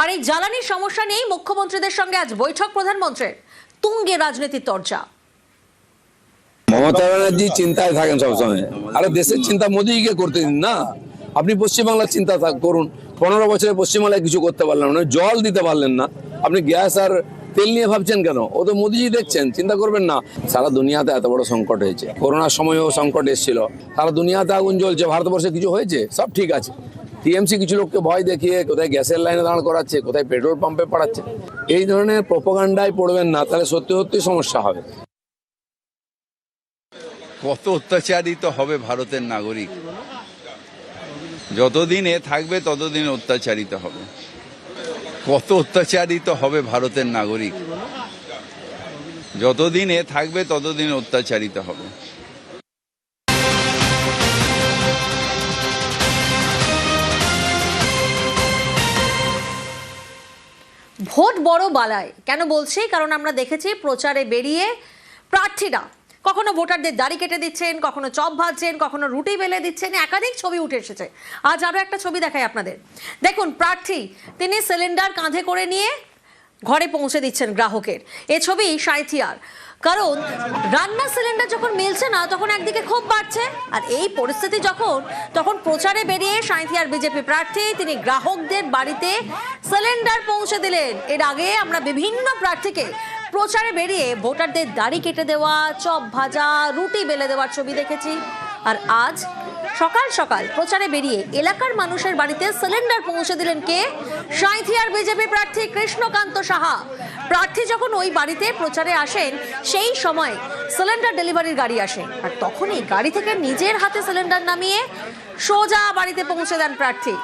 আর এই জ্বালানির সমস্যা নিয়েই মুখ্যমন্ত্রীদের সঙ্গে আজ বৈঠক প্রধানমন্ত্রীর। তুঙ্গে রাজনীতির চর্চা। মমতা ব্যানার্জি চিন্তায় থাকেন সবসময়, আরে দেশের চিন্তা মোদীকে করতে দিন না। আপনি পশ্চিমবাংলার চিন্তা করুন। 15 বছরে পশ্চিমবাংলায় কিছু করতে পারলেন না, জল দিতে পারলেন না, আপনি গ্যাস আর তেল নিয়ে ভাবছেন কেন? ও তো মোদীজি দেখছেন, চিন্তা করবেন না। সারা দুনিয়াতে এত বড় সংকট হয়েছে, করোনার সময়ও সংকট এসেছিল, সারা দুনিয়াতে আগুন জ্বলছে, ভারতবর্ষে কিছু হয়েছে? সব ঠিক আছে। টিএমসি কিছু লোককে ভয় দেখিয়ে কোথায় গ্যাসের লাইনে দাঁড় করাচ্ছে, কোথায় পেট্রোল পাম্পে পাঠাচ্ছে। এই ধরনের প্রোপাগান্ডায় পড়বেন না, তাহলে সত্যি সত্যি সমস্যা হবে। কত অত্যাচারিত হবে ভারতের নাগরিক, যতদিন এ থাকবে ততদিন অত্যাচারিত হবে। কত অত্যাচারিত হবে ভারতের নাগরিক, যতদিন এ থাকবে ততদিন অত্যাচারিত হবে। ভোট বড় বালায় কেন বলছি? কারণ আমরা দেখেছি প্রচারে বেরিয়ে প্রার্থীরা কখনো ভোটারদের দাড়ি কেটে দিচ্ছেন, কখনো চপ ভাজছেন, কখনো রুটি বেলে দিচ্ছেন। একাধিক ছবি উঠে এসেছে। আজ আরো একটা ছবি দেখাই আপনাদের। দেখুন, প্রার্থী তিনি সিলিন্ডার কাঁধে করে নিয়ে ঘরে পৌঁছে দিচ্ছেন গ্রাহকের। এ ছবি সাঁইথিয়ার। কারণ রান্না সিলিন্ডার যখন মিলছে না, তখন একদিকে ক্ষোভ বাড়ছে। আর এই পরিস্থিতি তখন প্রচারে বেরিয়ে সাঁইথিয়ার বিজেপি প্রার্থী তিনি গ্রাহকদের বাড়িতে সিলিন্ডার পৌঁছে দিলেন। এর আগে আমরা বিভিন্ন প্রার্থীকে প্রচারে বেরিয়ে ভোটারদের দাড়ি কেটে দেওয়া, চপ ভাজা, রুটি বেলে দেওয়ার ছবি দেখেছি। আর আজ সকাল সকাল প্রচারে বেরিয়ে এলাকার মানুষের বাড়িতে সিলিন্ডার পৌঁছে দিলেন কে? সাঁইথিয়ার বিজেপি প্রার্থী কৃষ্ণকান্ত সাহা। প্রার্থী যখন ওই বাড়িতে প্রচারে আসেন, সেই সময় সিলিন্ডার ডেলিভারির গাড়ি আসে। আর তখনই গাড়ি থেকে নিজের হাতে সিলিন্ডার নামিয়ে সোজা বাড়িতে পৌঁছে দেন প্রার্থী।